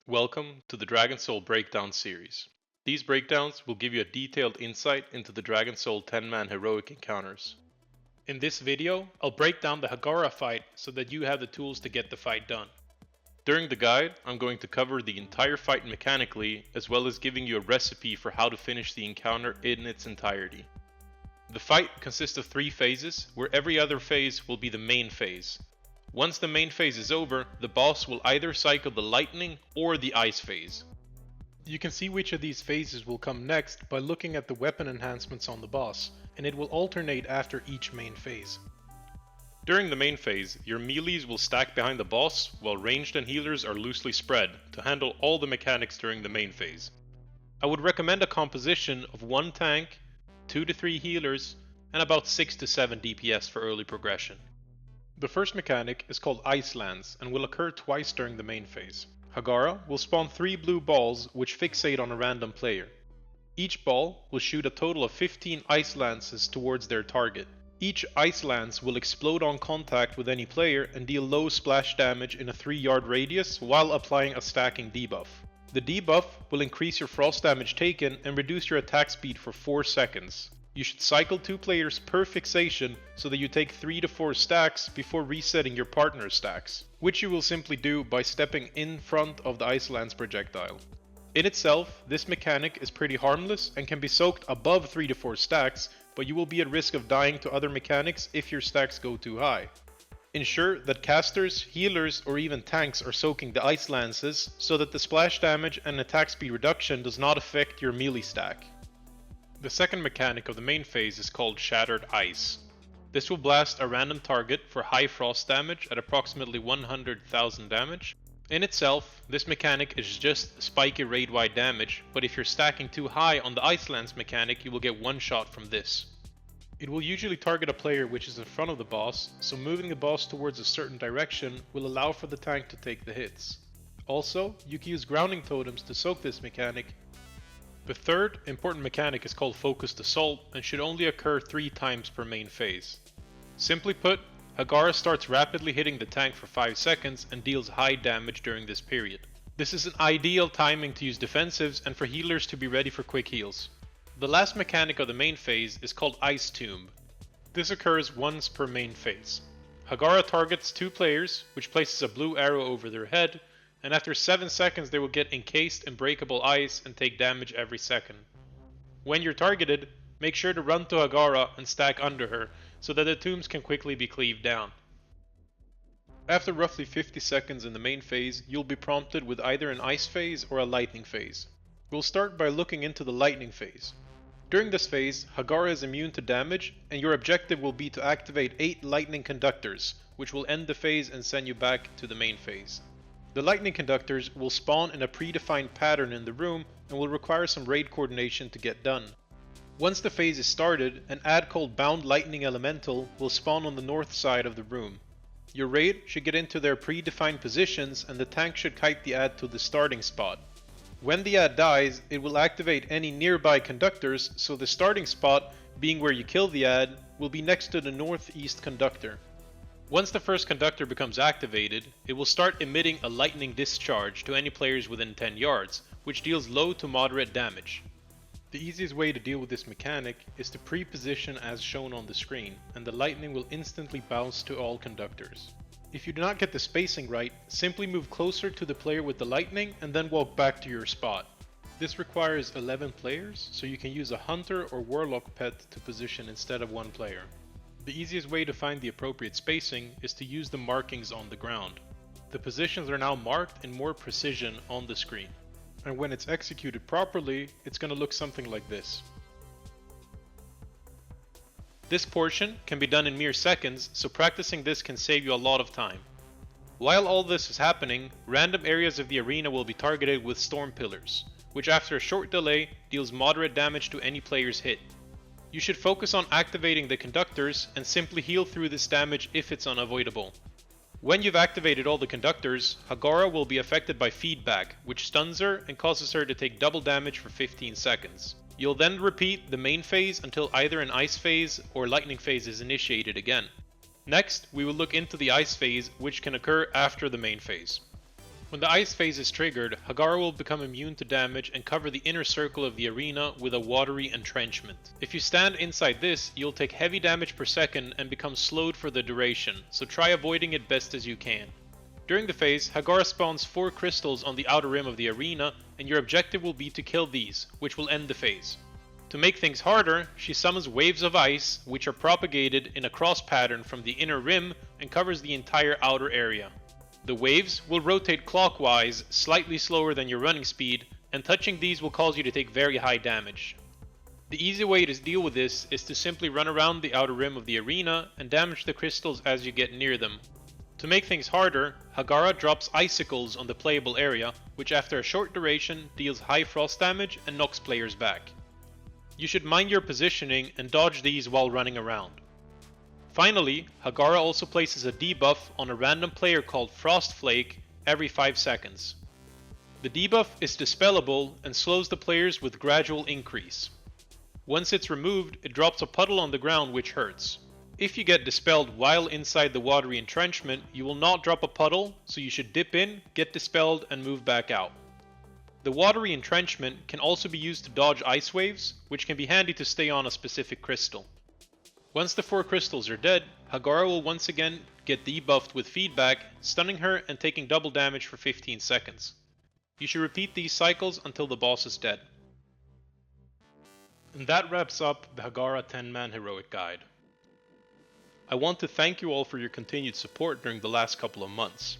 Welcome to the Dragon Soul Breakdown series. These breakdowns will give you a detailed insight into the Dragon Soul 10-man heroic encounters. In this video, I'll break down the Hagara fight so that you have the tools to get the fight done. During the guide, I'm going to cover the entire fight mechanically, as well as giving you a recipe for how to finish the encounter in its entirety. The fight consists of 3 phases, where every other phase will be the main phase. Once the main phase is over, the boss will either cycle the lightning or the ice phase. You can see which of these phases will come next by looking at the weapon enhancements on the boss, and it will alternate after each main phase. During the main phase, your melees will stack behind the boss, while ranged and healers are loosely spread to handle all the mechanics during the main phase. I would recommend a composition of 1 tank, 2 to 3 healers, and about 6 to 7 DPS for early progression. The first mechanic is called Ice Lance and will occur twice during the main phase. Hagara will spawn 3 blue balls which fixate on a random player. Each ball will shoot a total of 15 ice lances towards their target. Each ice lance will explode on contact with any player and deal low splash damage in a 3-yard radius while applying a stacking debuff. The debuff will increase your frost damage taken and reduce your attack speed for 4 seconds. You should cycle 2 players per fixation so that you take 3 to 4 stacks before resetting your partner's stacks, which you will simply do by stepping in front of the Ice Lance projectile. In itself, this mechanic is pretty harmless and can be soaked above 3 to 4 stacks, but you will be at risk of dying to other mechanics if your stacks go too high. Ensure that casters, healers, or even tanks are soaking the Ice Lances so that the splash damage and attack speed reduction does not affect your melee stack. The second mechanic of the main phase is called Shattered Ice. This will blast a random target for high frost damage at approximately 100,000 damage. In itself, this mechanic is just spiky raid-wide damage, but if you're stacking too high on the Ice Lance mechanic, you will get one shot from this. It will usually target a player which is in front of the boss, so moving the boss towards a certain direction will allow for the tank to take the hits. Also, you can use grounding totems to soak this mechanic. The third important mechanic is called Focused Assault and should only occur 3 times per main phase. Simply put, Hagara starts rapidly hitting the tank for 5 seconds and deals high damage during this period. This is an ideal timing to use defensives and for healers to be ready for quick heals. The last mechanic of the main phase is called Ice Tomb. This occurs once per main phase. Hagara targets 2 players, which places a blue arrow over their head, and after 7 seconds they will get encased in breakable ice and take damage every second. When you're targeted, make sure to run to Hagara and stack under her so that the tombs can quickly be cleaved down. After roughly 50 seconds in the main phase, you'll be prompted with either an ice phase or a lightning phase. We'll start by looking into the lightning phase. During this phase, Hagara is immune to damage, and your objective will be to activate 8 lightning conductors, which will end the phase and send you back to the main phase. The lightning conductors will spawn in a predefined pattern in the room and will require some raid coordination to get done. Once the phase is started, an ad called Bound Lightning Elemental will spawn on the north side of the room. Your raid should get into their predefined positions and the tank should kite the ad to the starting spot. When the ad dies, it will activate any nearby conductors, so the starting spot, being where you kill the ad, will be next to the northeast conductor. Once the first conductor becomes activated, it will start emitting a lightning discharge to any players within 10 yards, which deals low to moderate damage. The easiest way to deal with this mechanic is to pre-position as shown on the screen, and the lightning will instantly bounce to all conductors. If you do not get the spacing right, simply move closer to the player with the lightning and then walk back to your spot. This requires 11 players, so you can use a hunter or warlock pet to position instead of 1 player. The easiest way to find the appropriate spacing is to use the markings on the ground. The positions are now marked in more precision on the screen. And when it's executed properly, it's going to look something like this. This portion can be done in mere seconds, so practicing this can save you a lot of time. While all this is happening, random areas of the arena will be targeted with storm pillars, which after a short delay deals moderate damage to any player's hit. You should focus on activating the conductors and simply heal through this damage if it's unavoidable. When you've activated all the conductors, Hagara will be affected by feedback, which stuns her and causes her to take double damage for 15 seconds. You'll then repeat the main phase until either an ice phase or lightning phase is initiated again. Next, we will look into the ice phase, which can occur after the main phase. When the ice phase is triggered, Hagara will become immune to damage and cover the inner circle of the arena with a watery entrenchment. If you stand inside this, you'll take heavy damage per second and become slowed for the duration, so try avoiding it best as you can. During the phase, Hagara spawns 4 crystals on the outer rim of the arena, and your objective will be to kill these, which will end the phase. To make things harder, she summons waves of ice, which are propagated in a cross pattern from the inner rim and covers the entire outer area. The waves will rotate clockwise, slightly slower than your running speed, and touching these will cause you to take very high damage. The easy way to deal with this is to simply run around the outer rim of the arena and damage the crystals as you get near them. To make things harder, Hagara drops icicles on the playable area, which after a short duration deals high frost damage and knocks players back. You should mind your positioning and dodge these while running around. Finally, Hagara also places a debuff on a random player called Frostflake every 5 seconds. The debuff is dispellable and slows the players with gradual increase. Once it's removed, it drops a puddle on the ground which hurts. If you get dispelled while inside the watery entrenchment, you will not drop a puddle, so you should dip in, get dispelled, and move back out. The watery entrenchment can also be used to dodge ice waves, which can be handy to stay on a specific crystal. Once the 4 crystals are dead, Hagara will once again get debuffed with feedback, stunning her and taking double damage for 15 seconds. You should repeat these cycles until the boss is dead. And that wraps up the Hagara 10-man heroic guide. I want to thank you all for your continued support during the last couple of months.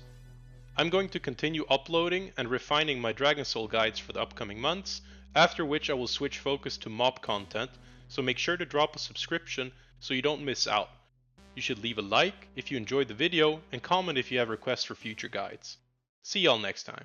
I'm going to continue uploading and refining my Dragon Soul guides for the upcoming months, after which I will switch focus to mob content, so make sure to drop a subscription so you don't miss out. You should leave a like if you enjoyed the video and comment if you have requests for future guides. See y'all next time.